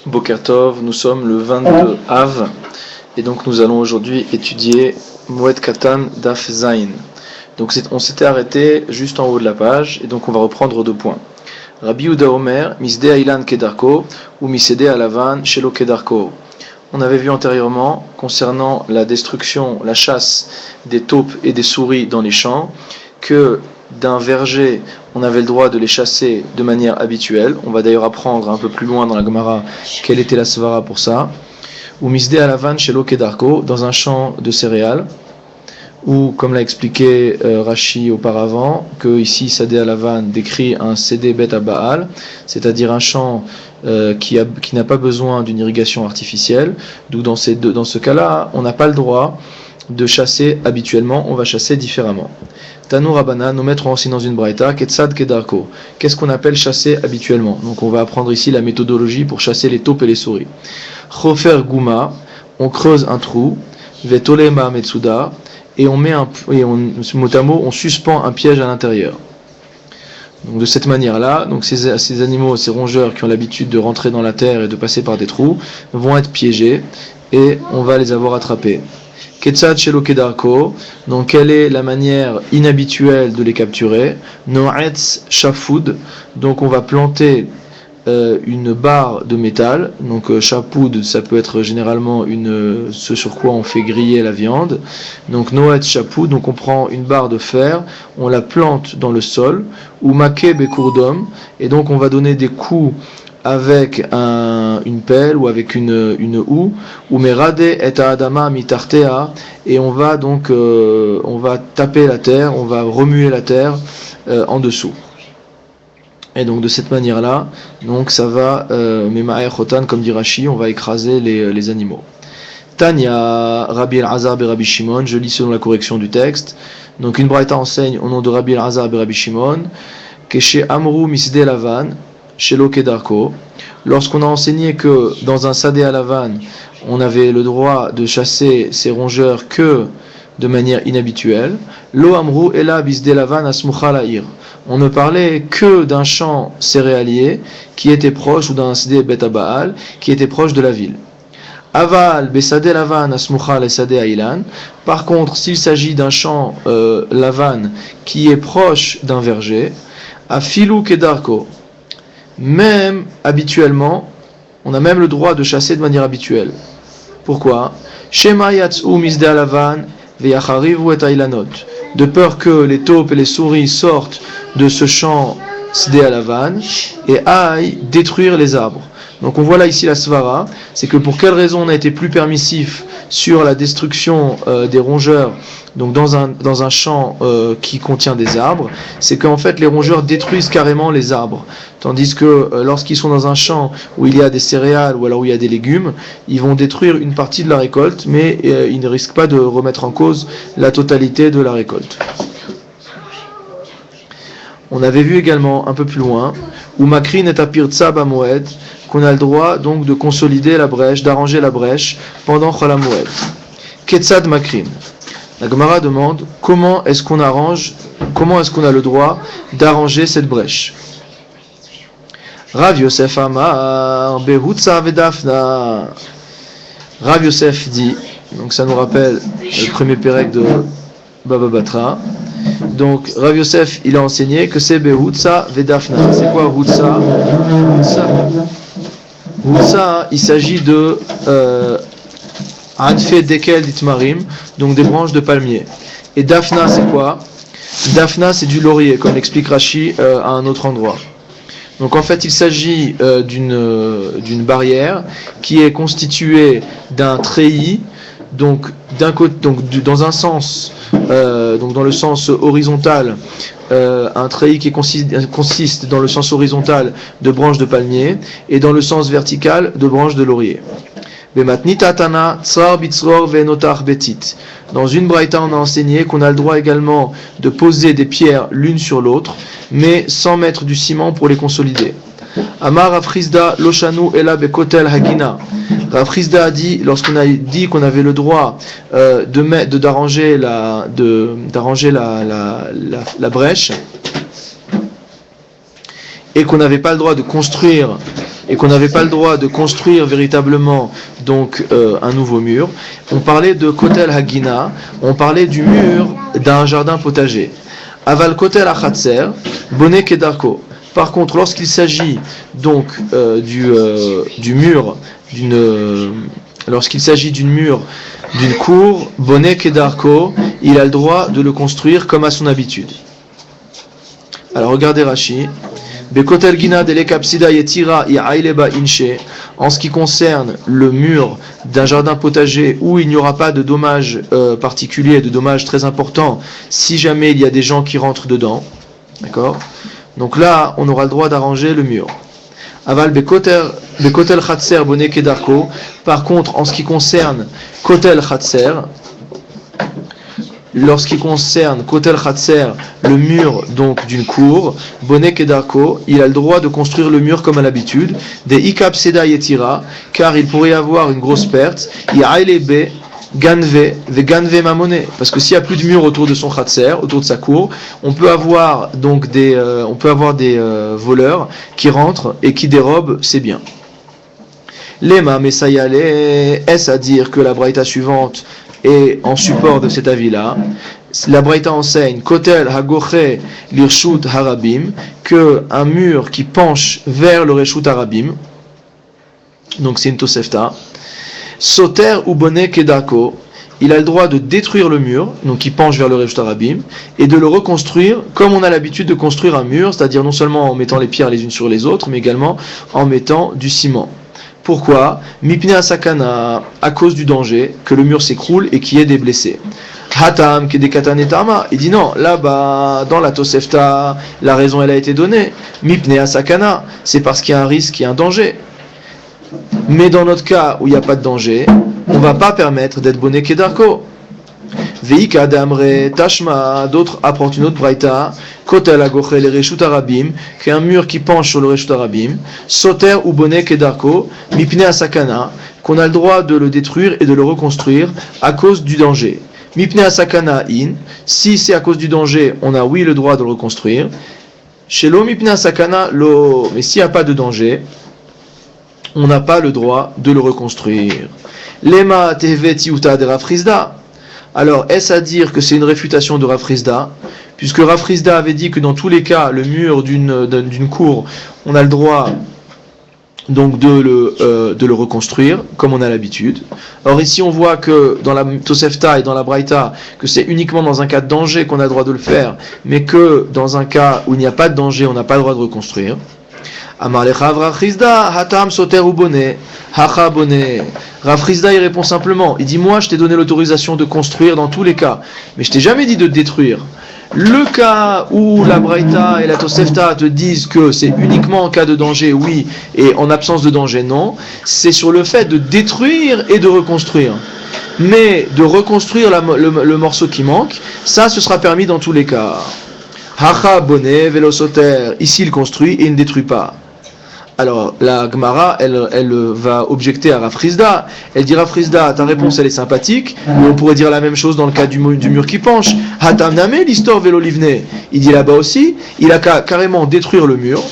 Boker Tov, nous sommes le 22 Av et donc nous allons aujourd'hui étudier Moed Katan Daf Zain. Donc on s'était arrêté juste en haut de la page et donc on va reprendre 2 points. Rabbi Yehuda Omer, Misdeh Ilan Kedarko ou Misedeh Alavan Shelo Kedarko. On avait vu antérieurement concernant la destruction, la chasse des taupes et des souris dans les champs que d'un verger, on avait le droit de les chasser de manière habituelle. On va d'ailleurs apprendre un peu plus loin dans la Gemara quelle était la svara pour ça. Ou misdeh alavan shelo kedarko, dans un champ de céréales, ou comme l'a expliqué Rashi auparavant, que ici Sadeh alavan décrit un Sédé Bet à Baal, c'est-à-dire un champ qui n'a pas besoin d'une irrigation artificielle. D'où dans ce cas-là, on n'a pas le droit de chasser habituellement, on va chasser différemment. Tanou Rabbanan, nos maîtres ont enseigné dans une braïta, Ketsad Kedarko. Qu'est-ce qu'on appelle chasser habituellement? Donc on va apprendre ici la méthodologie pour chasser les taupes et les souris. Chofer Gouma, on creuse un trou, Vetolema Metsuda, et on on suspend un piège à l'intérieur. Donc de cette manière-là, donc ces animaux, ces rongeurs qui ont l'habitude de rentrer dans la terre et de passer par des trous, vont être piégés et on va les avoir attrapés. Ketsad Shelo Kedarko, donc quelle est la manière inhabituelle de les capturer? Noetz Shafoud, donc on va planter une barre de métal, donc chapoud, ça peut être généralement ce sur quoi on fait griller la viande. Donc Noetz Shapoud, donc on prend une barre de fer, on la plante dans le sol, ou Make Bekurdom, et donc on va donner des coups avec une pelle ou avec une houe, ou merade et adama mitartea, et on va donc on va taper la terre, on va remuer la terre en dessous. Et donc de cette manière-là, donc ça va memaer chotan, comme dit Rashi, on va écraser les animaux. Tanya, Rabbi El-Azar et Rabbi Shimon, je lis selon la correction du texte. Donc une braïta enseigne au nom de Rabbi El-Azar et Rabbi Shimon que chez Amrou Misdeh Lavan Shelo Kedarko, lorsqu'on a enseigné que dans un Sadeh à Lavan, on avait le droit de chasser ces rongeurs que de manière inhabituelle, Lo Amrou Ela Bisdeh Lavan Asmucha La'ir. On ne parlait que d'un champ céréalier qui était proche, ou d'un Sadeh Bet Baal qui était proche de la ville. Aval Besadeh Lavan Asmucha Le Sadeh Ailan. Par contre, s'il s'agit d'un champ Lavan qui est proche d'un verger, Afilu Kedarko, même habituellement, on a même le droit de chasser de manière habituelle. Pourquoi? Shema Yatsu Misdeh Alavan Veyacharivu et Ailanot. De peur que les taupes et les souris sortent de ce champ Sdeh Alavan et aillent détruire les arbres. Donc on voit là ici la svara, c'est que pour quelle raison on a été plus permissif sur la destruction des rongeurs, donc dans un champ qui contient des arbres, c'est qu'en fait les rongeurs détruisent carrément les arbres, tandis que lorsqu'ils sont dans un champ où il y a des céréales ou alors où il y a des légumes, ils vont détruire une partie de la récolte, mais ils ne risquent pas de remettre en cause la totalité de la récolte. On avait vu également un peu plus loin, où Makrin et Apirtsa Bamoed, qu'on a le droit donc de consolider la brèche, d'arranger la brèche pendant Chol HaMoed. Ketzad Makrin. La Gemara demande comment est-ce qu'on a le droit d'arranger cette brèche. Rav Yosef Amar Behutza Vedafna. Rav Yosef dit, donc ça nous rappelle le premier pérec de Baba Batra. Donc Rav Yosef il a enseigné que c'est Behutza Vedafna. C'est quoi Hutza? Hutza, il s'agit de Anfe Dekel Ditmarim, donc des branches de palmier. Et Dafna c'est quoi? Dafna c'est du laurier, comme l'explique Rashi à un autre endroit. Donc en fait il s'agit d'une barrière qui est constituée d'un treillis, donc d'un côté, dans un sens, donc dans le sens horizontal, un treillis qui consiste dans le sens horizontal de branches de palmier et dans le sens vertical de branches de laurier. Dans une braïta, on a enseigné qu'on a le droit également de poser des pierres l'une sur l'autre, mais sans mettre du ciment pour les consolider. Amar Rafrizda Loshanu Ela Bekotel Hagina. Rafrizda a dit, lorsqu'on a dit qu'on avait le droit d'arranger la brèche, et qu'on n'avait pas le droit de construire véritablement donc un nouveau mur, on parlait de Kotel Hagina, on parlait du mur d'un jardin potager. Aval Kotel Achatser, Boné Kedarko. Par contre, lorsqu'il s'agit donc du mur lorsqu'il s'agit d'une cour, Boné Kedarko, il a le droit de le construire comme à son habitude. Alors regardez Rashi. Bekotel Gina de lekapsida yetira iaileba inche. En ce qui concerne le mur d'un jardin potager où il n'y aura pas de dommages particuliers, de dommages très importants, si jamais il y a des gens qui rentrent dedans. D'accord ? Donc là, on aura le droit d'arranger le mur. Aval bekotel chatser boné kedarko. Par contre, en ce qui concerne kotel chatser, lorsqu'il concerne Kotel Khatser, le mur donc d'une cour, Boné Kedarko, il a le droit de construire le mur comme à l'habitude, des Ikap Seda Yetira, car il pourrait y avoir une grosse perte, Yailebe, Ganve, ve Ganve Mamone, parce que s'il n'y a plus de mur autour de son Khatser, autour de sa cour, on peut avoir donc des voleurs qui rentrent et qui dérobent ses biens. Lema Mesayale, est-ce à dire que la braïta suivante et en support de cet avis-là, la Braïta enseigne Kotel Hagoche Lirshut Harabim, que un mur qui penche vers le Reshut Harabim, donc c'est une Tosefta, Soter ou Boné Kedako, il a le droit de détruire le mur, donc qui penche vers le Reshut Harabim, et de le reconstruire comme on a l'habitude de construire un mur, c'est-à-dire non seulement en mettant les pierres les unes sur les autres, mais également en mettant du ciment. Pourquoi ? Mipne asakana, à cause du danger, que le mur s'écroule et qu'il y ait des blessés. Hatam kedekatan etama, il dit non, là-bas, dans la Tosefta, la raison elle a été donnée. Mipne asakana, c'est parce qu'il y a un risque, il y a un danger. Mais dans notre cas où il n'y a pas de danger, on ne va pas permettre d'être boné kedarko. Veika damre tashma, d'autres apportent une autre braïta, kotel agoche le reshut harabim, qui est un mur qui penche sur le reshut harabim, soter ou boné kedarko, mipne asakana, qu'on a le droit de le détruire et de le reconstruire à cause du danger. Mipne asakana in, si c'est à cause du danger, on a oui le droit de le reconstruire. Shelo mipne asakana lo, mais s'il n'y a pas de danger, on n'a pas le droit de le reconstruire. Lema tehveti uta de Rav Chizda. Alors, est-ce à dire que c'est une réfutation de Rav Chizda, puisque Rav Chizda avait dit que dans tous les cas, le mur d'une cour, on a le droit donc de le reconstruire, comme on a l'habitude. Or ici, on voit que dans la Tosefta et dans la Braïta, que c'est uniquement dans un cas de danger qu'on a le droit de le faire, mais que dans un cas où il n'y a pas de danger, on n'a pas le droit de reconstruire. Amar lecha Rav Chizda, hatam soter ou boné, hacha boné. Rav Chizda il répond simplement, il dit moi je t'ai donné l'autorisation de construire dans tous les cas, mais je t'ai jamais dit de détruire. Le cas où la Braïta et la Tosefta te disent que c'est uniquement en cas de danger, oui, et en absence de danger, non, c'est sur le fait de détruire et de reconstruire. Mais de reconstruire le morceau qui manque, ça ce sera permis dans tous les cas. Hacha boné velo soter, ici il construit et il ne détruit pas. Alors, la Gemara, elle va objecter à Rav Chizda. Elle dit, Rav Chizda, ta réponse, elle est sympathique, mais on pourrait dire la même chose dans le cas du mur qui penche. Hatam name l'histoire vélo livne. Il dit là-bas aussi, il a qu'à carrément détruire le mur.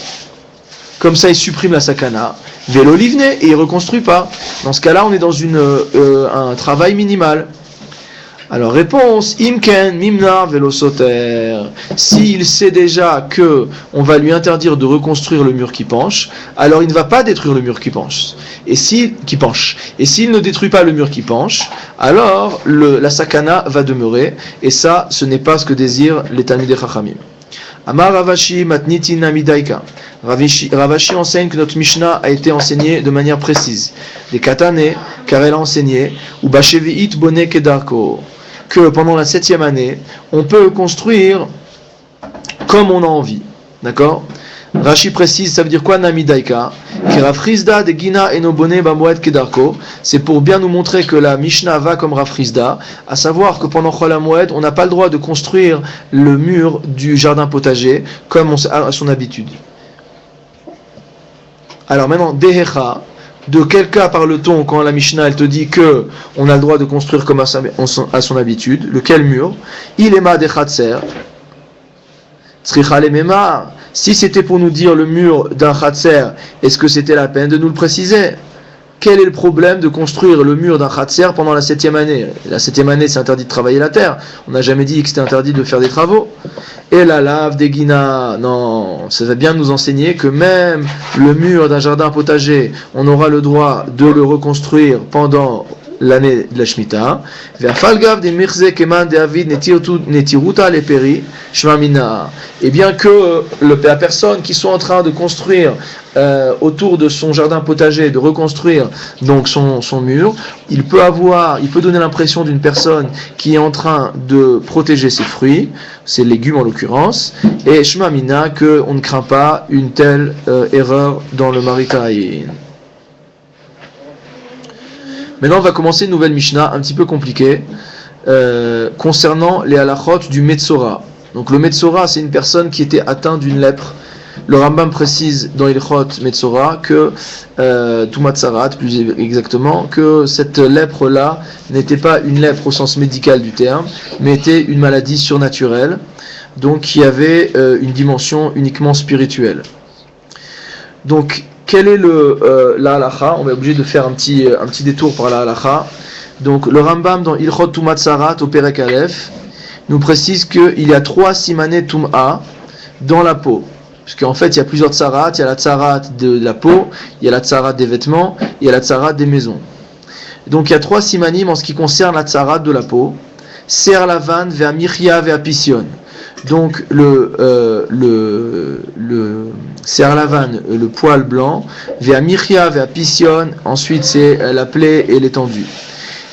Comme ça, il supprime la sakana. Vélo livne, et il reconstruit pas. Dans ce cas-là, on est dans un travail minimal. Alors réponse, imken mimna velosoter. S'il sait déjà que on va lui interdire de reconstruire le mur qui penche, alors il ne va pas détruire le mur qui penche. Et s'il ne détruit pas le mur qui penche, alors la sakana va demeurer. Et ça, ce n'est pas ce que désirent les Talmidei Chachamim. Amar Ravashi matnitin amidaika. Ravashi enseigne que notre Mishnah a été enseignée de manière précise. Des katane, car elle a enseigné, ou bashevi'it boné kedarko, que pendant la 7e année, on peut construire comme on a envie. D'accord ? Rashi précise, ça veut dire quoi Namidaika ? Rav Chizda de Gina eno boné bamoed kedarko. C'est pour bien nous montrer que la Mishnah va comme Rav Chizda, à savoir que pendant Chol HaMoed, on n'a pas le droit de construire le mur du jardin potager comme à son habitude. Alors maintenant, Dehecha, de quel cas parle-t-on quand la Mishnah elle te dit que on a le droit de construire comme à son habitude? Lequel mur? Il est ma de Khatser. Si c'était pour nous dire le mur d'un Khatser, est-ce que c'était la peine de nous le préciser? Quel est le problème de construire le mur d'un Khatser pendant la 7e année? La 7e année, c'est interdit de travailler la terre. On n'a jamais dit que c'était interdit de faire des travaux. Et la lave des Guina, non, ça va bien nous enseigner que même le mur d'un jardin potager, on aura le droit de le reconstruire pendant l'année de la Shemitah. Et bien que la personne qui soit en train de construire autour de son jardin potager, de reconstruire donc son mur, il peut donner l'impression d'une personne qui est en train de protéger ses fruits, ses légumes en l'occurrence, et Shmamina, qu'on ne craint pas une telle erreur dans le Maritaïn. Maintenant, on va commencer une nouvelle Mishnah un petit peu compliquée concernant les halachot du Metzora. Donc le Metzora, c'est une personne qui était atteinte d'une lèpre. Le Rambam précise dans Ilchot Metzora que Tumatzarat, plus exactement, que cette lèpre-là n'était pas une lèpre au sens médical du terme, mais était une maladie surnaturelle, donc qui avait une dimension uniquement spirituelle. Donc quel est la halacha? On va être obligé de faire un petit détour par la halacha. Donc le Rambam dans Ilchot Tumatzarat au Perek Aleph nous précise qu'il y a 3 simané tum'a dans la peau. Parce qu'en fait, il y a plusieurs tsarat. Il y a la tsarat de la peau, il y a la tsarat des vêtements, il y a la tsarat des maisons. Donc il y a 3 simanim en ce qui concerne la tsarat de la peau. Ser lavan ve'a michya ve'a pission. Donc le ser lavan, le poil blanc, ve'a michya ve'a pission. Ensuite c'est la plaie et l'étendue.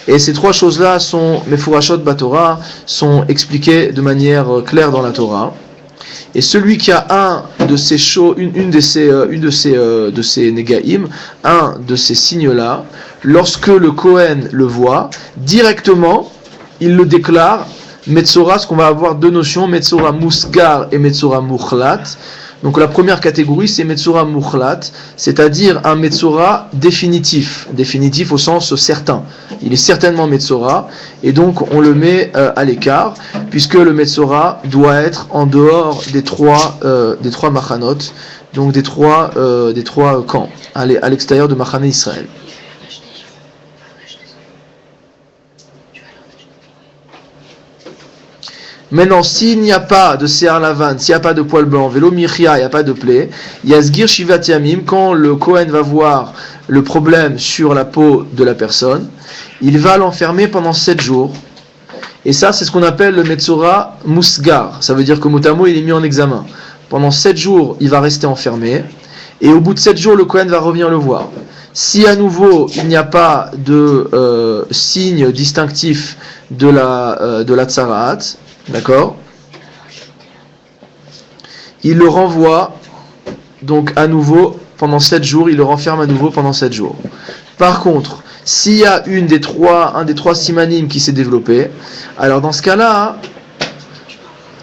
Et ces 3 choses-là sont Mefurashot Batorah, sont expliquées de manière claire dans la Torah. Et celui qui a un de ces une de ces négaïm, un de ces signes-là, lorsque le Kohen le voit, directement, il le déclare Metzora, ce qu'on va avoir 2 notions, Metzora Musgar et Metzora Muchlat. Donc la première catégorie, c'est Metzora Muchlat, c'est-à-dire un Metzora définitif au sens certain. Il est certainement Metzora, et donc on le met à l'écart, puisque le Metzora doit être en dehors des trois machanot, donc des trois camps, à l'extérieur de Machané Israël. Maintenant, s'il n'y a pas de Se'ar Lavan, s'il n'y a pas de poil blanc, Velo Michia, il n'y a pas de plaie, Yazgir Shivat Yamim, quand le Kohen va voir le problème sur la peau de la personne, il va l'enfermer pendant 7 jours. Et ça, c'est ce qu'on appelle le Metzora Musgar. Ça veut dire que mot à mot, il est mis en examen. Pendant 7 jours, il va rester enfermé. Et au bout de 7 jours, le Kohen va revenir le voir. Si à nouveau, il n'y a pas de signe distinctif de la Tsaraat, d'accord, il le renvoie donc à nouveau pendant 7 jours, il le renferme à nouveau pendant 7 jours. Par contre, s'il y a un des trois simanim qui s'est développé, alors dans ce cas-là,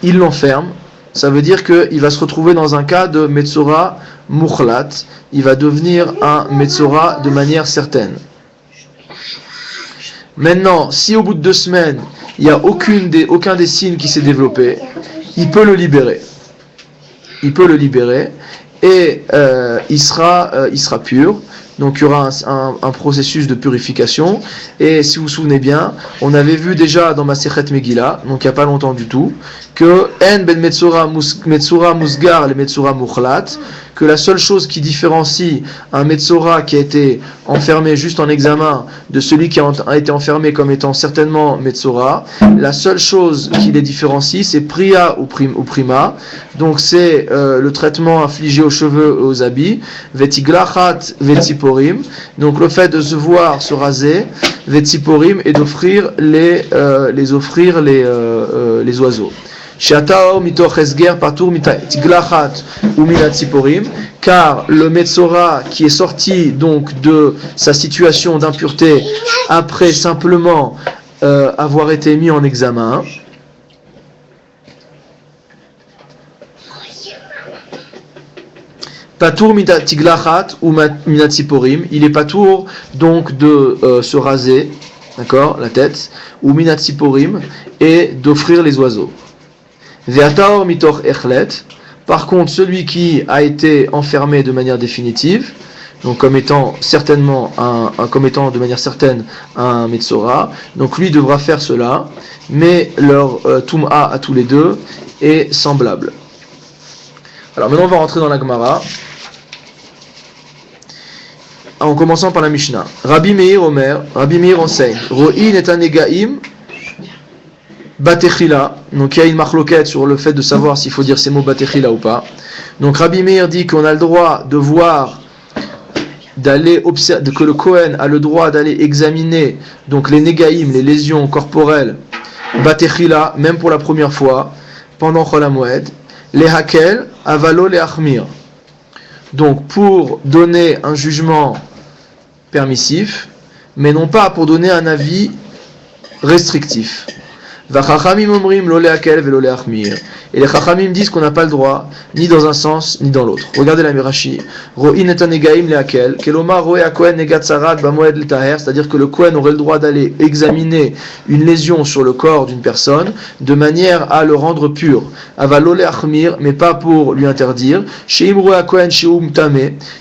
il l'enferme. Ça veut dire qu'il va se retrouver dans un cas de Metzora Muchlat, il va devenir un Metzora de manière certaine. Maintenant, si au bout de 2 semaines, il n'y a aucun des signes qui s'est développé, il peut le libérer. Et il sera pur. Donc il y aura un processus de purification. Et si vous vous souvenez bien, on avait vu déjà dans Masechet Megillah, donc il n'y a pas longtemps du tout, que En ben Metzora Musgar le Metzora Muchlat, que la seule chose qui différencie un Metzora qui a été enfermé juste en examen de celui qui a été enfermé comme étant certainement Metzora, la seule chose qui les différencie, c'est Priya ou Prima, donc c'est le traitement infligé aux cheveux et aux habits, Vetiglachat Vetiporim, donc le fait de se voir se raser, Vetiporim, et d'offrir les oiseaux. Car le Metzora qui est sorti donc de sa situation d'impureté après simplement avoir été mis en examen, Patour mitatiglachat ou minatsiporim, il est patour donc de se raser, d'accord, la tête, ou minatsiporim, et d'offrir les oiseaux. Ve'ataor mitoch echlet, Par contre, celui qui a été enfermé de manière définitive, donc comme étant de manière certaine un Metzora, donc lui devra faire cela, mais leur Tum'a à tous les deux est semblable. Alors maintenant on va rentrer dans la Gemara, en commençant par la Mishnah. Rabbi Meir enseigne, Ro'in est un Negaim, Batechila, donc il y a une marloquette sur le fait de savoir s'il faut dire ces mots Batechila ou pas. Donc Rabbi Meir dit qu'on a le droit de voir, que le Kohen a le droit d'aller examiner donc les Negaim, les lésions corporelles, Batechila, même pour la première fois, pendant Chol HaMoed, les Hakel, Avalo, les Achmir. Donc pour donner un jugement permissif, mais non pas pour donner un avis restrictif. Et les Chachamim disent qu'on n'a pas le droit, ni dans un sens, ni dans l'autre. Regardez la Mirachi. C'est-à-dire que le Kohen aurait le droit d'aller examiner une lésion sur le corps d'une personne, de manière à le rendre pur. Mais pas pour lui interdire.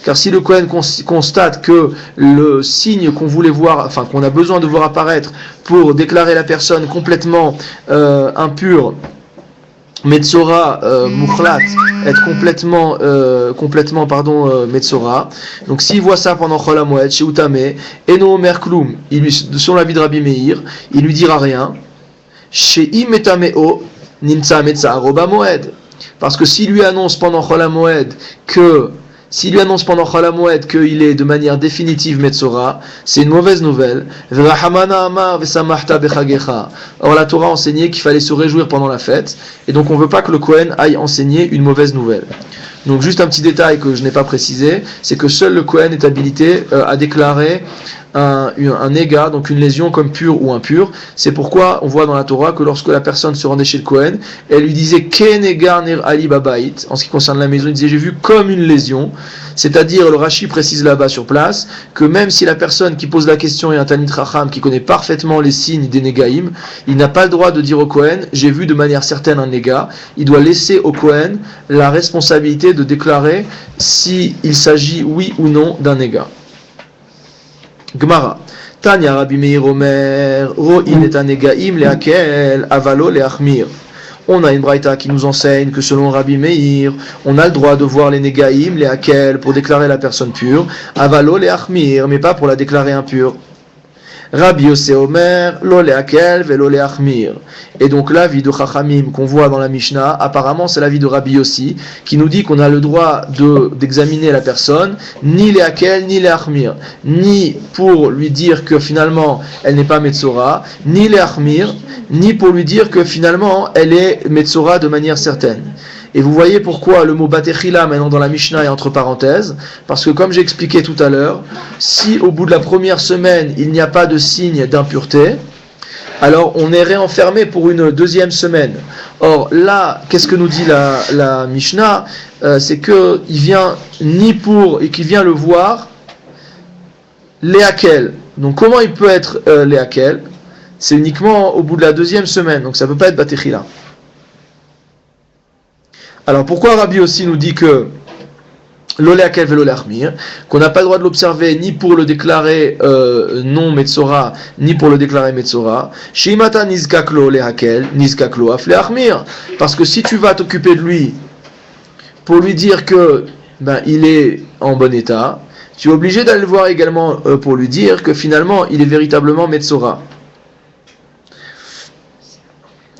Car si le Kohen constate que le signe qu'on voulait voir, qu'on a besoin de voir apparaître pour déclarer la personne complètement impure, Metzora Mukhlat, être complètement Metzora. Donc s'il voit ça pendant Chol HaMoed, chez Utame, Eno Omer Kloum, selon l'avis de Rabbi Meir, il lui dira rien. Chez Imetameo, Nimtsa Metzah Roba Moed. Parce que s'il lui annonce pendant Chol HaMoed qu'il est de manière définitive Metzora, c'est une mauvaise nouvelle. Or la Torah a enseigné qu'il fallait se réjouir pendant la fête, et donc on ne veut pas que le Kohen aille enseigner une mauvaise nouvelle. Donc juste un petit détail que je n'ai pas précisé, c'est que seul le Kohen est habilité à déclarer un néga, donc une lésion comme pure ou impure. C'est pourquoi on voit dans la Torah que lorsque la personne se rendait chez le Kohen, elle lui disait Kenegar ner ali babait, en ce qui concerne la maison, il disait j'ai vu comme une lésion, c'est-à-dire le Rashi précise là-bas sur place que même si la personne qui pose la question est un Talmid Chacham qui connaît parfaitement les signes des négaïm, il n'a pas le droit de dire au Kohen j'ai vu de manière certaine un néga. Il doit laisser au Kohen la responsabilité de déclarer s'il s'agit oui ou non d'un néga. Gemara. Tanya Rabbi Meir Omer, Ro'in et Anegaim lehakel, avalo leachmir. On a une braïta qui nous enseigne que selon Rabbi Meir, on a le droit de voir les Negaim, lehakel, pour déclarer la personne pure, avalo leachmir, mais pas pour la déclarer impure. Rabbi Yosef Omer, lo lehakel velo leachmir. Et donc l'avis de Chachamim qu'on voit dans la Mishnah, apparemment c'est l'avis de Rabbi Yossi, qui nous dit qu'on a le droit d'examiner la personne, ni lehakel, ni leachmir, ni pour lui dire que finalement elle n'est pas Metzora, ni leachmir, ni pour lui dire que finalement elle est Metzora de manière certaine. Et vous voyez pourquoi le mot Batechila maintenant dans la Mishnah est entre parenthèses, parce que comme j'ai expliqué tout à l'heure, si au bout de la première semaine il n'y a pas de signe d'impureté, alors on est réenfermé pour une deuxième semaine. Or là, qu'est-ce que nous dit la Mishnah? C'est qu'il vient et qu'il vient le voir Léakel. Donc comment il peut être Léakel? C'est uniquement au bout de la deuxième semaine, donc ça ne peut pas être Batechila. Alors pourquoi Rabbi aussi nous dit que l'oléakel velo l'achmir, qu'on n'a pas le droit de l'observer ni pour le déclarer non Metzora, ni pour le déclarer Metzora. Shimata nizkaklo lehakel, nizkaklo afle achmir. Parce que si tu vas t'occuper de lui pour lui dire que il est en bon état, tu es obligé d'aller le voir également pour lui dire que finalement il est véritablement Metzora.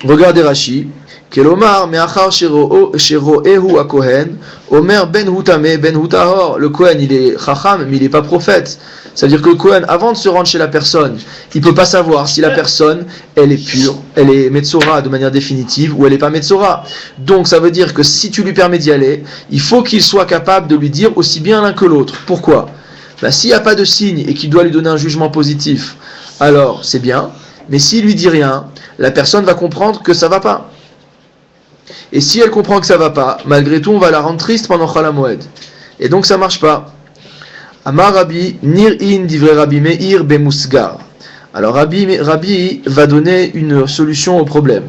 Regardez Rashi. Kelomar me'achar shero'ehu ha-kohen, omer ben hutame ben hutahor. Le Kohen il est chacham mais il n'est pas prophète. C'est-à-dire que le Kohen avant de se rendre chez la personne, il peut pas savoir si la personne elle est pure, elle est Metzora de manière définitive ou elle n'est pas Metzora. Donc ça veut dire que si tu lui permets d'y aller, il faut qu'il soit capable de lui dire aussi bien l'un que l'autre. Pourquoi? S'il n'y a pas de signe et qu'il doit lui donner un jugement positif, alors c'est bien. Mais s'il lui dit rien, la personne va comprendre que ça va pas. Et si elle comprend que ça va pas, malgré tout, on va la rendre triste pendant Chol HaMoed. Et donc ça marche pas. Amar Rabbi, Nir'in divrei Rabbi Meir bemusgar. Alors Rabbi va donner une solution au problème.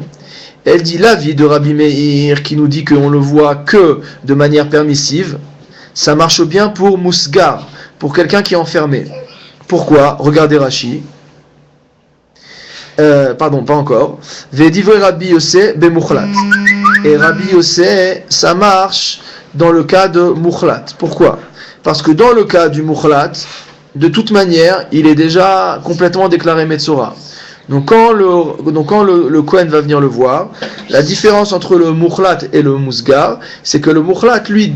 Elle dit l'avis de Rabbi Meir qui nous dit qu'on le voit que de manière permissive. Ça marche bien pour Mousgar, pour quelqu'un qui est enfermé. Pourquoi? Regardez Rashi. Pardon, pas encore. Vedivrei Rabbi Yossé bemuchlat. Et Rabbi Yossé, ça marche dans le cas de muchlat. Pourquoi? Parce que dans le cas du muchlat, de toute manière, il est déjà complètement déclaré Metzora. Donc quand le Kohen va venir le voir, la différence entre le muchlat et le musgar, c'est que le muchlat, lui,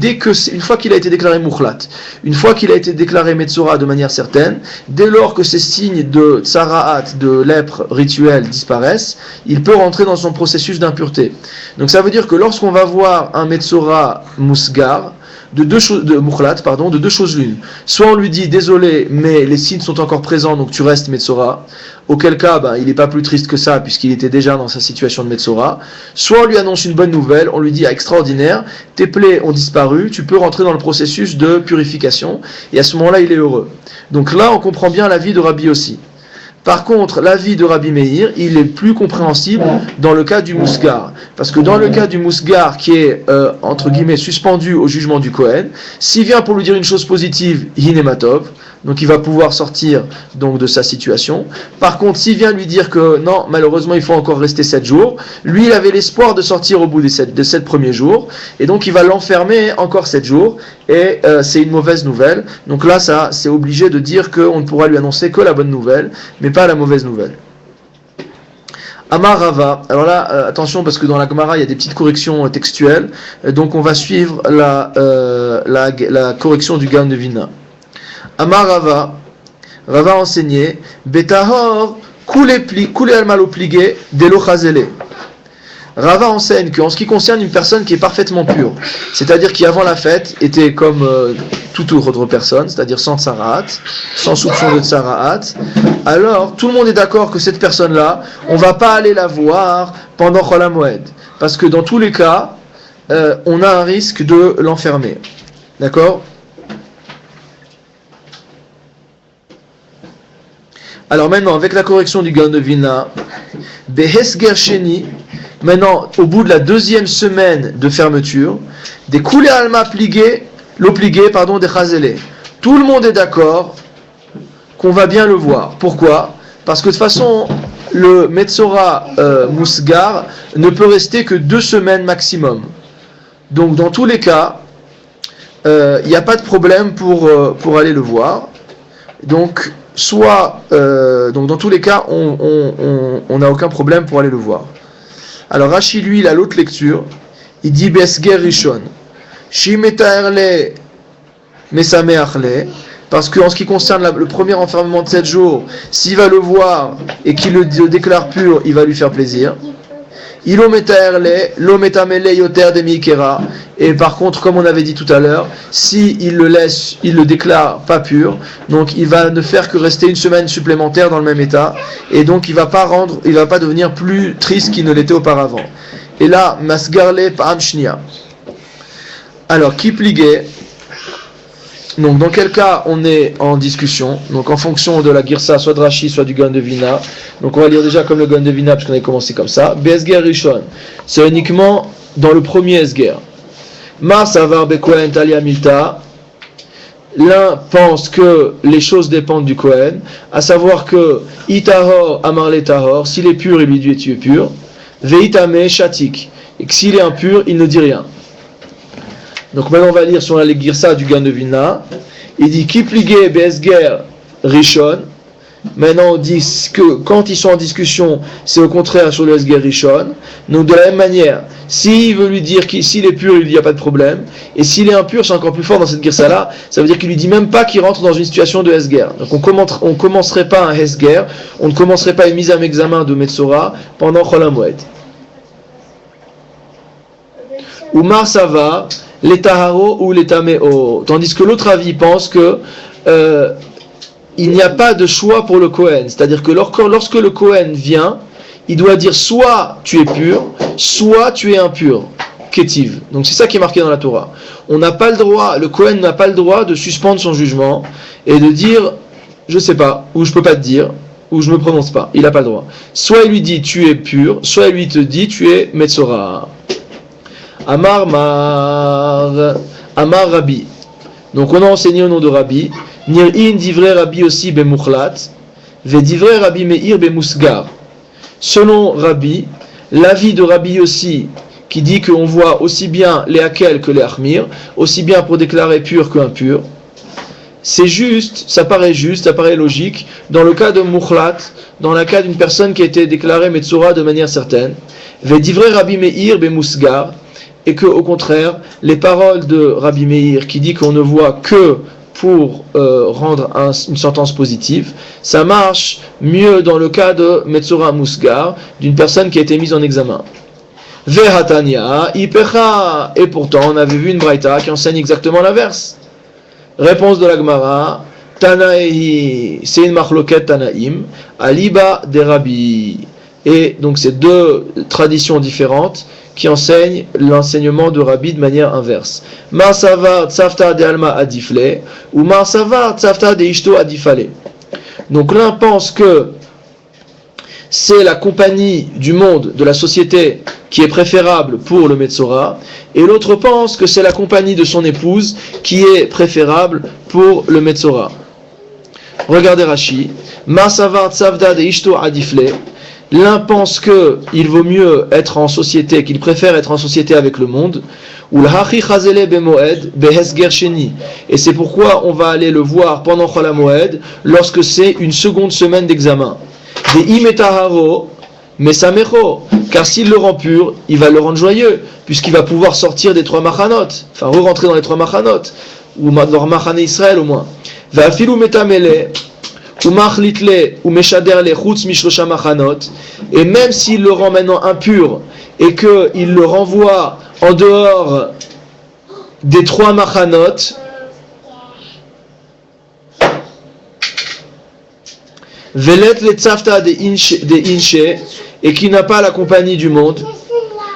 une fois qu'il a été déclaré muchlat, une fois qu'il a été déclaré Metzora de manière certaine, dès lors que ces signes de tsaraat, de lèpre rituelle disparaissent, il peut rentrer dans son processus d'impureté. Donc ça veut dire que lorsqu'on va voir un Metzora musgar, de deux choses l'une. Soit on lui dit désolé, mais les signes sont encore présents, donc tu restes Metzora. Auquel cas, il n'est pas plus triste que ça, puisqu'il était déjà dans sa situation de Metzora. Soit on lui annonce une bonne nouvelle, on lui dit extraordinaire, tes plaies ont disparu, tu peux rentrer dans le processus de purification, et à ce moment-là, il est heureux. Donc là, on comprend bien l'avis de Rabbi aussi. Par contre, l'avis de Rabbi Meir, il est plus compréhensible dans le cas du Mousgar. Parce que dans le cas du Mousgar qui est, entre guillemets, suspendu au jugement du Kohen, s'il vient pour lui dire une chose positive, Hinematov, donc il va pouvoir sortir donc de sa situation. Par contre, s'il vient lui dire que non, malheureusement, il faut encore rester 7 jours, lui, il avait l'espoir de sortir au bout des 7 premiers jours, et donc il va l'enfermer encore 7 jours, et c'est une mauvaise nouvelle. Donc là, ça, c'est obligé de dire qu'on ne pourra lui annoncer que la bonne nouvelle, mais pas la mauvaise nouvelle. Amar Rava, alors là, attention parce que dans la Gemara il y a des petites corrections textuelles, donc on va suivre la correction du Gaon de Vilna. Amar Rava, Rava a enseigné, Betahor, koulé almalo pligé, delo chazele. Rava enseigne qu'en ce qui concerne une personne qui est parfaitement pure, c'est-à-dire qui avant la fête était comme toute autre personne, c'est-à-dire sans tsaraat, sans soupçon de tsaraat, alors tout le monde est d'accord que cette personne-là, on ne va pas aller la voir pendant Chol HaMoed, parce que dans tous les cas, on a un risque de l'enfermer. D'accord ? Alors maintenant, avec la correction du Gaon de Vilna, Behesger Sheni, maintenant, au bout de la 2e semaine de fermeture, des koulé alma des chazele. Tout le monde est d'accord qu'on va bien le voir. Pourquoi ? Parce que de toute façon, le Metzora Mousgar ne peut rester que 2 semaines maximum. Donc dans tous les cas, il n'y a pas de problème pour aller le voir. Donc donc dans tous les cas, on n'a aucun problème pour aller le voir. Alors Rashi, lui, il a l'autre lecture. Il dit Besger Rishon. Shimetaerle Mesameachle. Parce qu'en ce qui concerne le premier enfermement de 7 jours, s'il va le voir et qu'il le déclare pur, il va lui faire plaisir. Ilo metaerle, lo metamele yoter de mikera. Et par contre, comme on avait dit tout à l'heure, si il le laisse, il le déclare pas pur, donc il va ne faire que rester une semaine supplémentaire dans le même état, et donc il va pas devenir plus triste qu'il ne l'était auparavant. Et là, masgarle pa'am shnia. Alors, qui pliguait? Donc, dans quel cas on est en discussion? Donc, en fonction de la girsa, soit de Rashi, soit du Gaon de Vilna. Donc, on va lire déjà comme le Gaon de Vilna, parce qu'on avait commencé comme ça. Besger Rishon, c'est uniquement dans le premier Esger. Ma savar bekohen talia milta. L'un pense que les choses dépendent du Kohen, à savoir que itahor amarle tahor, s'il est pur, il lui dit tu es pur. Veitame shatik, et que s'il est impur, il ne dit rien. Donc maintenant on va lire sur la girsa du Gaon de Vilna. Il dit ki pligé beesger rishon. Maintenant on dit que quand ils sont en discussion, c'est au contraire sur le esger rishon. Donc de la même manière, s'il veut lui dire que s'il est pur, il lui dit il n'y a pas de problème. Et s'il est impur, c'est encore plus fort dans cette girsa là. Ça veut dire qu'il lui dit même pas qu'il rentre dans une situation de esger. Donc on commencerait pas un esger, on ne commencerait pas une mise en examen de Metzora pendant Chol HaMoed. Umar Sava, les taharo ou les tameo. Tandis que l'autre avis pense que il n'y a pas de choix pour le Kohen. C'est-à-dire que lorsque le Kohen vient, il doit dire soit tu es pur, soit tu es impur. Kétiv. Donc c'est ça qui est marqué dans la Torah. On n'a pas le droit, le Kohen n'a pas le droit de suspendre son jugement et de dire je sais pas, ou je peux pas te dire. ou je me prononce pas. Il n'a pas le droit. Soit il lui dit tu es pur, soit il lui te dit tu es Metzora. Amar Rabbi. Donc on a enseigné au nom de Rabbi. Nir'in divrei Rabbi aussi bemuchlat, ve divrei Rabbi Meir bemusgar. Selon Rabbi, l'avis de Rabbi aussi, qui dit qu'on voit aussi bien les hakel que les achmir, aussi bien pour déclarer pur que impur. C'est juste, ça paraît logique, dans le cas de muchlat, dans le cas d'une personne qui a été déclarée Metzora de manière certaine, ve divrei Rabbi Meir bemusgar, et que au contraire, les paroles de Rabbi Meir qui dit qu'on ne voit que pour rendre une sentence positive, ça marche mieux dans le cas de Metzora Musgar, d'une personne qui a été mise en examen. Vehatania, Ipecha, et pourtant on avait vu une braïta qui enseigne exactement l'inverse. Réponse de la Gemara, Tanaehi, c'est une machloket Tanaim, Aliba de Rabbi. Et donc c'est deux traditions différentes qui enseignent l'enseignement de Rabbi de manière inverse. Mar savar tzavta de alma adifle ou mar savar tzavta de ishto adifale. Donc l'un pense que c'est la compagnie du monde, de la société, qui est préférable pour le Metzora, et l'autre pense que c'est la compagnie de son épouse qui est préférable pour le Metzora. Regardez Rashi. Mar savar tzavta de ishto adifle. L'un pense qu'il vaut mieux être en société, qu'il préfère être en société avec le monde, et c'est pourquoi on va aller le voir pendant Chol HaMoed, lorsque c'est une seconde semaine d'examen. Car s'il le rend pur, il va le rendre joyeux, puisqu'il va pouvoir sortir des 3 machanot, enfin re-rentrer dans les 3 machanot, ou dans leur machané Israël au moins. Et même s'il le rend maintenant impur et qu'il le renvoie en dehors des 3 machanot, velet le tzavta de inche, et qui n'a pas la compagnie du monde,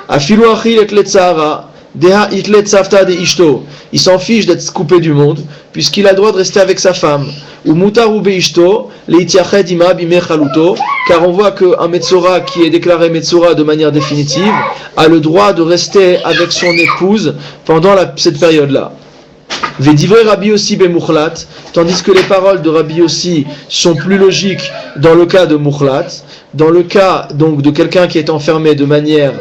afilu achil et le tzara deha itlet tzavta de ishto, il s'en fiche d'être coupé du monde puisqu'il a le droit de rester avec sa femme. Ou mutaru beishto leitiached ima bime chaluto, car on voit qu'un Metzora qui est déclaré Metzora de manière définitive a le droit de rester avec son épouse pendant cette période-là. Vedivrei Rabbi aussi bemuchlat, tandis que les paroles de Rabbi aussi sont plus logiques dans le cas de muchlat, dans le cas donc de quelqu'un qui est enfermé de manière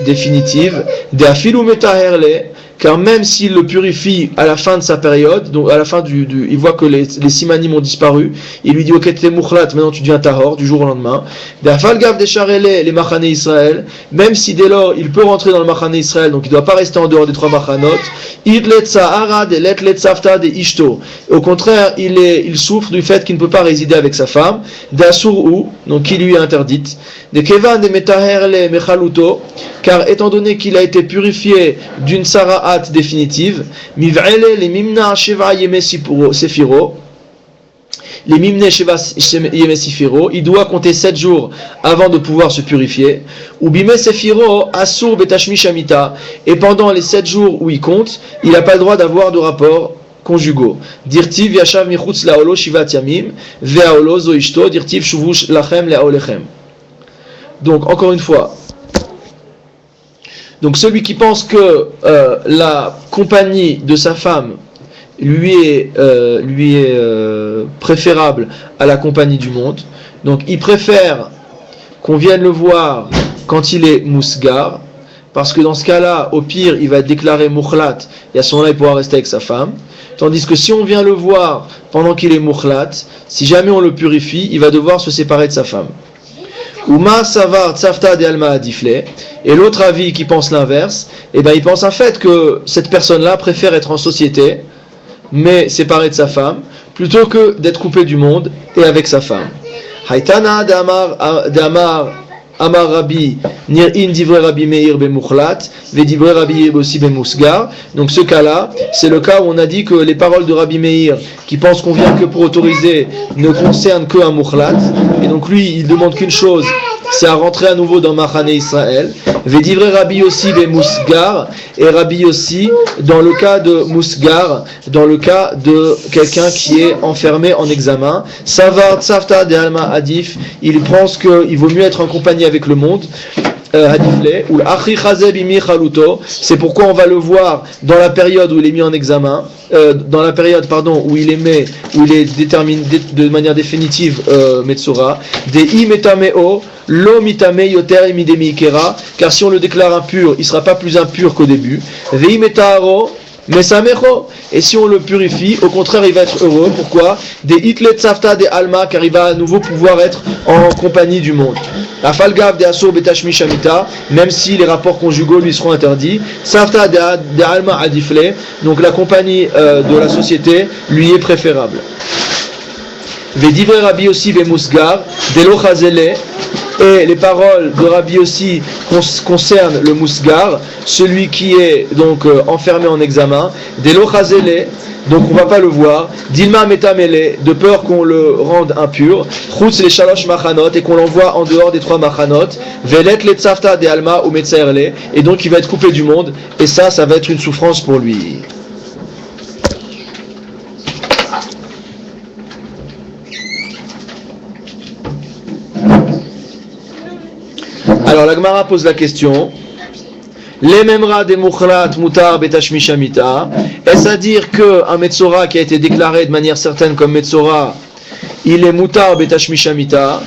définitive, de afilu metaherle, car même s'il le purifie à la fin de sa période, donc à la fin il voit que les simanim ont disparu, il lui dit ok t'es muchlat, maintenant tu deviens tahor du jour au lendemain. D'afalgav desharele les machané Israël, même si dès lors il peut rentrer dans le machané Israël, donc il ne doit pas rester en dehors des 3 machanot. Idlet sahara de letlet safta de ishto. Au contraire, il souffre du fait qu'il ne peut pas résider avec sa femme. D'asur ou, donc qui lui est interdite. De kevan de metaherle mechaluto, car étant donné qu'il a été purifié d'une sara'at définitive, miv'ele les mimna sheva yeme sefiro, les mimne sheva yeme sefiro, il doit compter 7 jours avant de pouvoir se purifier. Ou bime sefiro asur betashmi shamita, et pendant les 7 jours où il compte, il n'a pas le droit d'avoir de rapports conjugaux. Dirtiv yashav michutz laolo shivat yamim, ve'aolo zo ishto, dirtiv shuvush lachem le'aolechem. Donc encore une fois, donc celui qui pense que la compagnie de sa femme lui est préférable à la compagnie du monde, donc il préfère qu'on vienne le voir quand il est musgar, parce que dans ce cas-là, au pire, il va être déclaré mukhlat, et à ce moment-là, il pourra rester avec sa femme. Tandis que si on vient le voir pendant qu'il est mukhlat, si jamais on le purifie, il va devoir se séparer de sa femme. Uma savar tzavta de alma adifle, et l'autre avis qui pense l'inverse, il pense en fait que cette personne-là préfère être en société, mais séparée de sa femme, plutôt que d'être coupé du monde et avec sa femme. Haïtana d'Amar Amar Rabbi Nir'in divrei Rabbi Meir bemuchlat ve divrei Rabbi Meir aussi bemusgar. Donc ce cas-là, c'est le cas où on a dit que les paroles de Rabbi Meir, qui pense qu'on vient que pour autoriser, ne concernent que un muchlat. Et donc lui, il demande qu'une chose, c'est à rentrer à nouveau dans Machane Israël. Vedivre Rabbi Yossi ve Mousgar, et Rabbi Yossi dans le cas de Mousgar, dans le cas de quelqu'un qui est enfermé en examen. Savar Tsafta de Alma Adif, il pense qu'il vaut mieux être en compagnie avec le monde. Ou c'est pourquoi on va le voir dans la période où il est mis en examen, dans la période où il est déterminé de manière définitive Metzora, car si on le déclare impur, il ne sera pas plus impur qu'au début. Et si on le purifie, au contraire, il va être heureux. Pourquoi? Des hitlet safta de alma, car il va à nouveau pouvoir être en compagnie du monde. Afalgav de asur betashmi shamita, même si les rapports conjugaux lui seront interdits. Safta de alma adifle, donc la compagnie de la société lui est préférable. Vedivre Rabbi Yossi ve Musgar, delo chazele. Et les paroles de Rabbi Yossi concernent le Mousgar, celui qui est donc enfermé en examen. Delo chazele, donc on ne va pas le voir. Dilma metamele, de peur qu'on le rende impur. Chutz les shalosh machanot, et qu'on l'envoie en dehors des 3 machanot. Velet le tzafta de alma ou metzaerle, et donc il va être coupé du monde. Et ça va être une souffrance pour lui. Alors la Gemara pose la question. Les memra de mukhlat mutar betashmi shamita. Est-ce à dire qu'un metzora qui a été déclaré de manière certaine comme metzora, il est mutar betashmi shamita,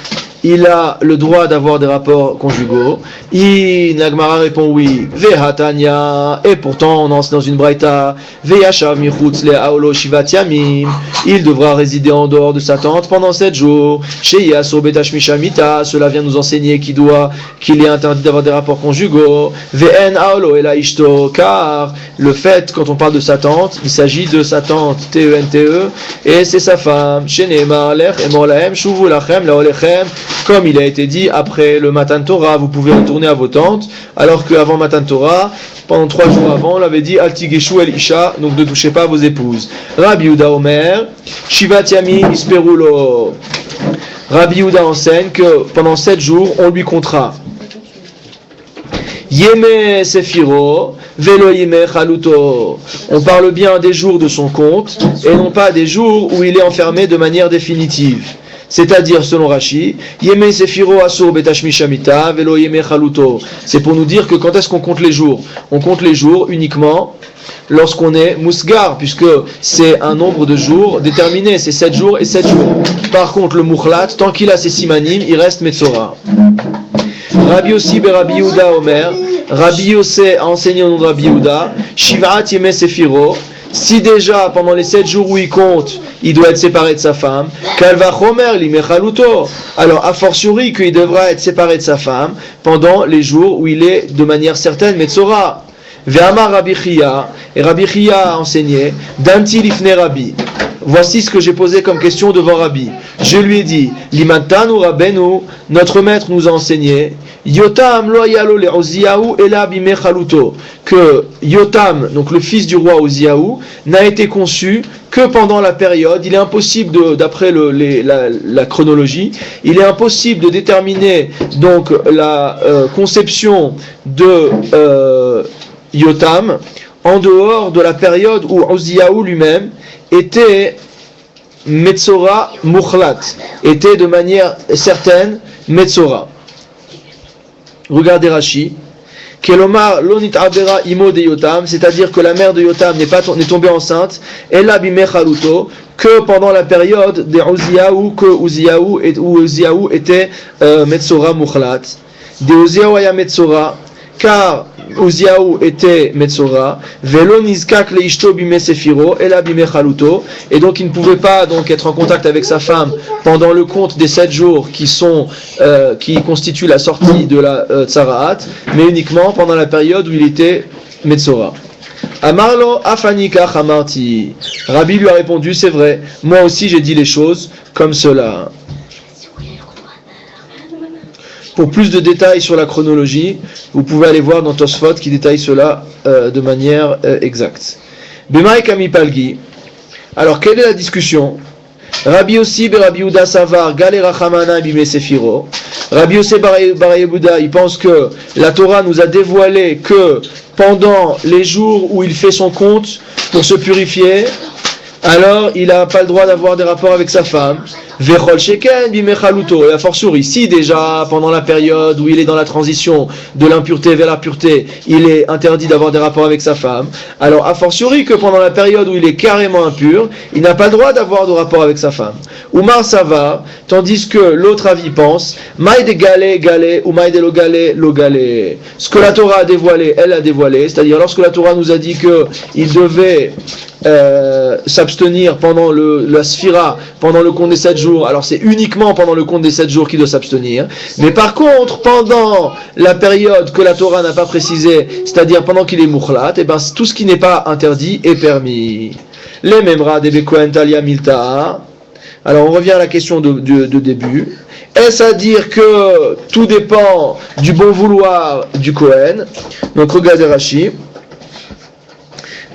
il a le droit d'avoir des rapports conjugaux? Nagmara répond oui. Vehatanya, et pourtant on est dans une braïta. Veyashav michutz le aolo shivat yamim, il devra résider en dehors de sa tente pendant 7 jours. Sheyaso betashmi shamita, cela vient nous enseigner qu'il est interdit d'avoir des rapports conjugaux. Ve'en aolo ela ishto, car le fait, quand on parle de sa tante, il s'agit de sa tante, T-E-N-T-E, et c'est sa femme. Sheneemar lech emor lahem shuvu lachem laolechem, comme il a été dit après le Matan Torah, vous pouvez retourner à vos tentes, alors qu'avant Matan Torah, pendant 3 jours avant, on l'avait dit Altigeshu el Isha, donc ne touchez pas vos épouses. Rabbi Yehuda Omer, Shivat Yamin Isperulo. Rabbi Yehuda enseigne que pendant 7 jours, on lui comptera. Yeme Sefiro, Velo Yeme Chaluto. On parle bien des jours de son compte, et non pas des jours où il est enfermé de manière définitive. C'est-à-dire, selon Rashi, Yeme Sefiro Asur Betashmi Shamita, Velo Yeme Chaluto. C'est pour nous dire que quand est-ce qu'on compte les jours? On compte les jours uniquement lorsqu'on est Mousgar, puisque c'est un nombre de jours déterminé, c'est 7 jours et 7 jours. Par contre, le Mukhlat, tant qu'il a ses simanim, il reste Metzora. Rabbi Yossi be Rabbi Yehuda Omer, Rabbi Yossi a enseigné au nom de Rabbi Yehuda, Shivat Yeme Sefiro. Si déjà pendant les 7 jours où il compte, il doit être séparé de sa femme, alors a fortiori qu'il devra être séparé de sa femme pendant les jours où il est de manière certaine Metzora. Ve'amar Rabbi Chia, et Rabbi Chia a enseigné, Danti lifne Rabbi. Voici ce que j'ai posé comme question devant Rabbi. Je lui ai dit, Limantanu Rabbenu, notre maître nous a enseigné, Yotam lo yalo le Oziyahu ela bime chaluto, que Yotam, donc le fils du roi Oziyahu, n'a été conçu que pendant la période. Il est impossible d'après la chronologie, il est impossible de déterminer donc la conception de Yotam en dehors de la période où Oziyahu lui-même était Metzora Mukhlat, était de manière certaine Metzora. Regardez Rashi. Kelomar lonit abera imo de Yotam, c'est-à-dire que la mère de Yotam n'est tombée enceinte, ella bime chaluto, que pendant la période de Uziyahu, où Uziyahu était Metzora Mukhlat. De Uziyahu aya Metzora, car Uziyahu était Metzora, velo nizkak le ishto bime sefiro, ela bime chaluto, et donc il ne pouvait pas donc être en contact avec sa femme pendant le compte des 7 jours qui constituent la sortie de la tsaraat, mais uniquement pendant la période où il était Metzora. Amarlo afanika chamarti. Rabbi lui a répondu, c'est vrai, moi aussi j'ai dit les choses comme cela. Pour plus de détails sur la chronologie, vous pouvez aller voir dans Tosfot qui détaille cela de manière exacte. Bemaï Kami Palgi. Alors, quelle est la discussion? Rabbi Yossi be Rabbi Yehuda Savar Gale Rachamana bime Sefiro. Rabbi Yosef Bar Yehuda, il pense que la Torah nous a dévoilé que pendant les jours où il fait son compte pour se purifier, alors il n'a pas le droit d'avoir des rapports avec sa femme. Vechol sheken bimechaluto. Et a fortiori, si déjà pendant la période où il est dans la transition de l'impureté vers la pureté, il est interdit d'avoir des rapports avec sa femme, alors a fortiori que pendant la période où il est carrément impur, il n'a pas le droit d'avoir de rapport avec sa femme. Oumar Sava, tandis que l'autre avis pense, maïde galé galé ou maïde lo galé. Ce que la Torah a dévoilé, elle a dévoilé, c'est-à-dire lorsque la Torah nous a dit que il devait s'abstenir pendant la sphira, pendant le compte des 7 jours, alors c'est uniquement pendant le compte des 7 jours qu'il doit s'abstenir. Mais par contre, pendant la période que la Torah n'a pas précisée, c'est-à-dire pendant qu'il est mukhlat, et ben tout ce qui n'est pas interdit est permis. Les memra de Bekohen Talia Milta. Alors on revient à la question de début. Est-ce à dire que tout dépend du bon vouloir du Kohen? Donc regardez Rashi.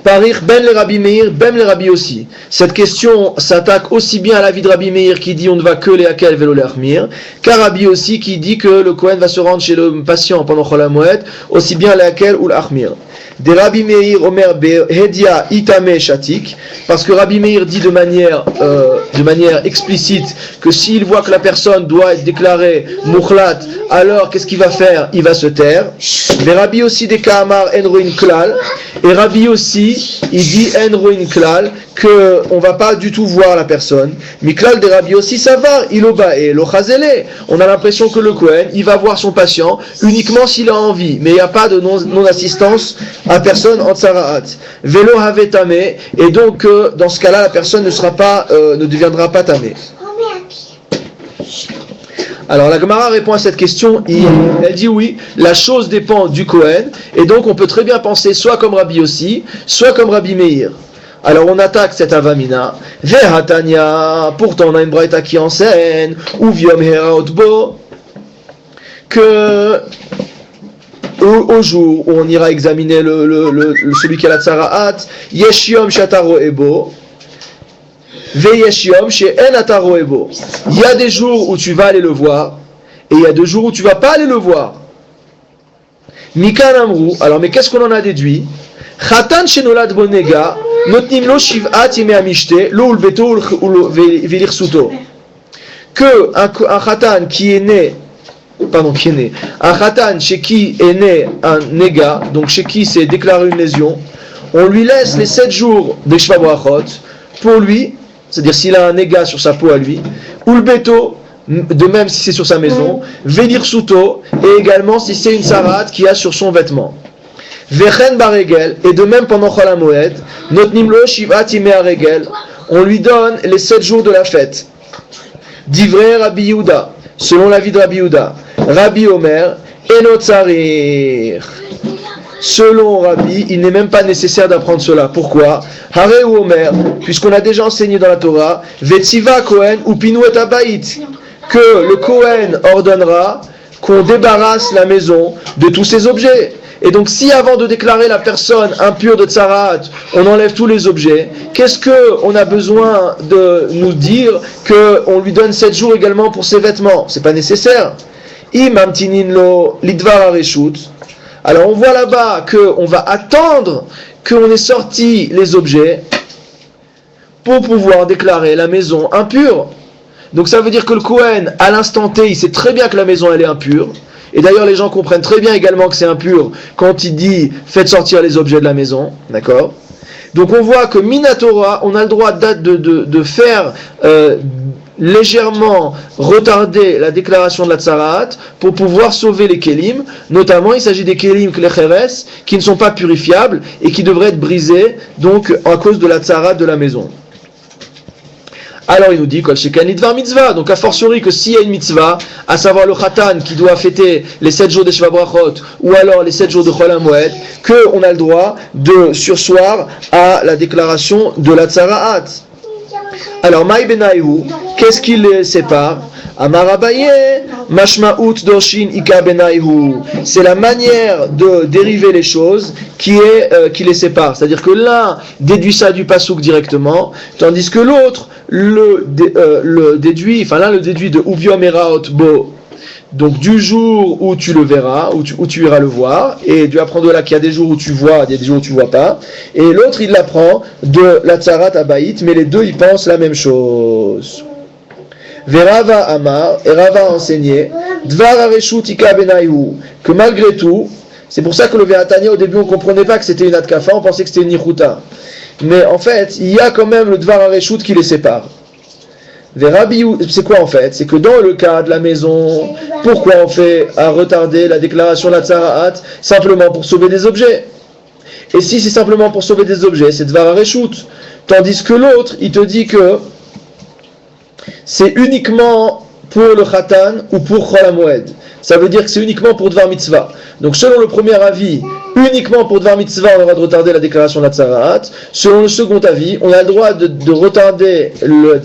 Parir ben le Rabbi Meir, ben le Rabbi aussi. Cette question s'attaque aussi bien à l'avis de Rabbi Meir qui dit on ne va que les Hakel velo l'Achmir, qu'à Rabbi aussi qui dit que le Kohen va se rendre chez le patient pendant Chol HaMoed, aussi bien les Hakel ou l'Achmir. Des Rabbi Meir Omer be Hedia Itame Shatik, parce que Rabbi Meir dit de manière explicite que s'il voit que la personne doit être déclarée mukhlat, alors qu'est-ce qu'il va faire? Il va se taire. Mais Rabbi aussi des Kahamar Enroin Klal, et Rabbi aussi il dit Enroin Klal que on va pas du tout voir la personne. Miklal des Rabbi aussi ça va, il oba et lo chazele. On a l'impression que le Kohen il va voir son patient uniquement s'il a envie, mais il n'y a pas de non-assistance à personne en tsaraat. Velo havetame, et donc dans ce cas-là la personne ne deviendra pas tamé. Alors la Gemara répond à cette question, elle dit oui, la chose dépend du Kohen, et donc on peut très bien penser soit comme Rabbi Yossi, soit comme Rabbi Meir. Alors on attaque cette avamina, Vehatania, pourtant on a une braïta qui enseigne, Uviom Heraotbo, que au jour où on ira examiner celui qui a la tsaraat, Yeshiom Shataro Ebo, Veyeshiom chez En Ataro Ebo. Il y a des jours où tu vas aller le voir, et il y a des jours où tu vas pas aller le voir. Mikan Amrou, alors mais qu'est-ce qu'on en a déduit? Chatan Shenolad Bonega, Notnim Lo Shiv'at Yime Amishte, Lo Ulbeto Velirsuto. Que un Chatan qui est né, un Chatan chez qui est né un Nega, donc chez qui s'est déclaré une lésion, on lui laisse les 7 jours de Sheva Brachot pour lui, c'est-à-dire s'il a un Nega sur sa peau à lui, Ulbeto, de même si c'est sur sa maison, Velirsuto, et également si c'est une sarat qui a sur son vêtement. Vechen baregel, et de même pendant Chol HaMoed, Notnimlo Shivat Yime Regel, on lui donne les 7 jours de la fête. Divrei Rabbi Yehuda, selon l'avis de Rabbi Yehuda, Rabbi Omer, Eno Tsarir. Selon Rabbi, il n'est même pas nécessaire d'apprendre cela. Pourquoi? Hare ou Omer, puisqu'on a déjà enseigné dans la Torah, Vetziva Kohen ou Pinu et Abayit, que le Kohen ordonnera qu'on débarrasse la maison de tous ses objets. Et donc si avant de déclarer la personne impure de Tsaraat, on enlève tous les objets, qu'est-ce qu'on a besoin de nous dire qu'on lui donne 7 jours également pour ses vêtements? C'est pas nécessaire. Imamtinin lo lidvar areshut. Alors on voit là-bas qu'on va attendre qu'on ait sorti les objets pour pouvoir déclarer la maison impure. Donc ça veut dire que le Kohen, à l'instant T, il sait très bien que la maison elle est impure. Et d'ailleurs les gens comprennent très bien également que c'est impur quand il dit faites sortir les objets de la maison, d'accord? Donc on voit que Minatora, on a le droit de faire légèrement retarder la déclaration de la tsaraat pour pouvoir sauver les kelim. Notamment il s'agit des kelim klecheres qui ne sont pas purifiables et qui devraient être brisés donc à cause de la tsaraat de la maison. Alors il nous dit Kol Shekan Lidvar Mitzvah, donc a fortiori que s'il y a une mitzvah, à savoir le Khatan qui doit fêter les 7 jours des Sheva Brachot ou alors les 7 jours de Chol HaMoed, qu'on a le droit de surseoir à la déclaration de la Tsaraat. Alors Maï Benayhu, qu'est-ce qui les sépare? Amar Abaye, Mashma'ut Doshin Ika Benayhu. C'est la manière de dériver les choses qui les sépare. C'est-à-dire que l'un déduit ça du pasouk directement, tandis que l'autre le déduit de Uviom Eraot Bo donc du jour où tu le verras, où tu iras le voir, et tu apprends de là qu'il y a des jours où tu vois, il y a des jours où tu vois pas, et l'autre il l'apprend de la tsarat abayit, mais les deux ils pensent la même chose. Verava Amar, et Rava a enseigné, Dvar Areshut Ika Benayu, que malgré tout, c'est pour ça que le Veratania au début on comprenait pas que c'était une Atkafa, on pensait que c'était une Nichuta. Mais en fait, il y a quand même le Dvar Areshut qui les sépare. C'est quoi en fait? C'est que dans le cas de la maison, pourquoi on fait à retarder la déclaration de la Tsaraat? Simplement pour sauver des objets. Et si c'est simplement pour sauver des objets, c'est Dvar Areshut. Tandis que l'autre, il te dit que c'est uniquement pour le Khatan ou pour Chol HaMoed. Ça veut dire que c'est uniquement pour Dvar Mitzvah. Donc selon le premier avis, uniquement pour Dvar Mitzvah, on aura de retarder la déclaration de la Tsaraat. Selon le second avis, on a le droit de retarder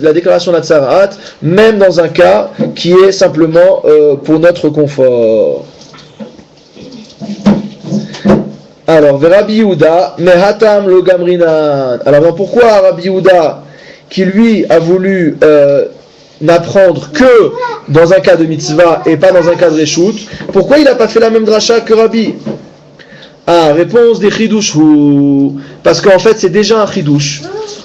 la déclaration de la Tsaraat, même dans un cas qui est simplement pour notre confort. Alors, Rabbi Yehuda, Mehatam lo Gamrinan. Alors pourquoi Rabbi Yehuda, qui lui a voulu n'apprendre que dans un cas de mitzvah et pas dans un cas de reshoot, pourquoi il n'a pas fait la même dracha que Rabbi? Ah, réponse des chidouch, parce qu'en fait c'est déjà un chidouch.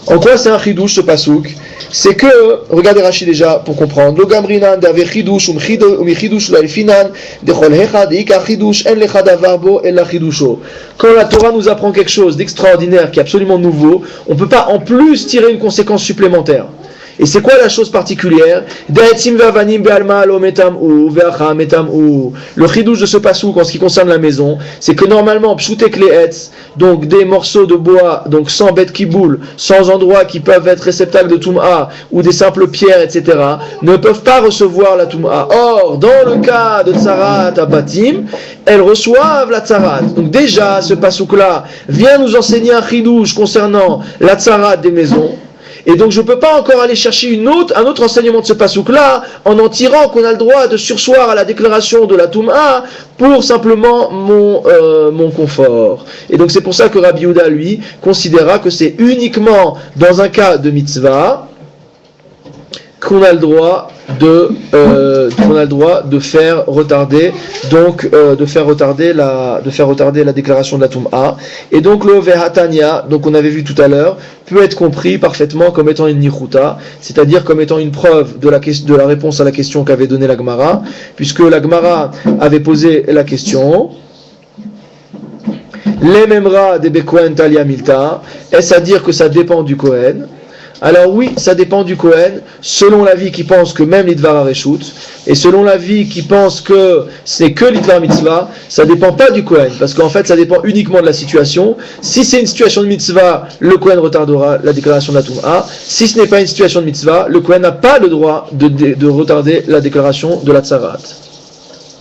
En quoi c'est un chidouch ce pasouk? C'est que, regardez Rashi déjà pour comprendre, lo gamrinan d'ave chidouch mi chidouch l'alfinan de chol hechad ika chidouch en lecha davar bo el la chidusho. Quand la Torah nous apprend quelque chose d'extraordinaire qui est absolument nouveau, on ne peut pas en plus tirer une conséquence supplémentaire. Et c'est quoi la chose particulière? Le chidouche de ce pasouk en ce qui concerne la maison, c'est que normalement, pshutek les etz, donc des morceaux de bois, donc sans bête qui boule, sans endroits qui peuvent être réceptacles de Toum'a, ou des simples pierres, etc., ne peuvent pas recevoir la Toum'a. Or, dans le cas de Tsarat Abatim, elles reçoivent la Tsarat. Donc déjà, ce pasouk-là vient nous enseigner un chidouche concernant la Tsarat des maisons. Et donc je ne peux pas encore aller chercher un autre enseignement de ce pasouk-là en tirant qu'on a le droit de surseoir à la déclaration de la Toum'a pour simplement mon confort. Et donc c'est pour ça que Rabbi Yehuda, lui, considéra que c'est uniquement dans un cas de mitzvah qu'on a le droit de faire retarder la déclaration de la Toum'a. Et donc le Vehatania, donc on avait vu tout à l'heure, peut être compris parfaitement comme étant une nichuta, c'est-à-dire comme étant une preuve de la réponse à la question qu'avait donnée la Gemara, puisque la Gemara avait posé la question. Les memra des Bekohen Talia Milta, est-ce à dire que ça dépend du Kohen? Alors oui, ça dépend du Kohen, selon l'avis qui pense que même l'Idvar Areshut, et selon l'avis qui pense que c'est que l'Idvar Mitzvah, ça dépend pas du Kohen, parce qu'en fait ça dépend uniquement de la situation. Si c'est une situation de Mitzvah, le Kohen retardera la déclaration de la Toum'a. Si ce n'est pas une situation de Mitzvah, le Kohen n'a pas le droit de retarder la déclaration de la Tsarat.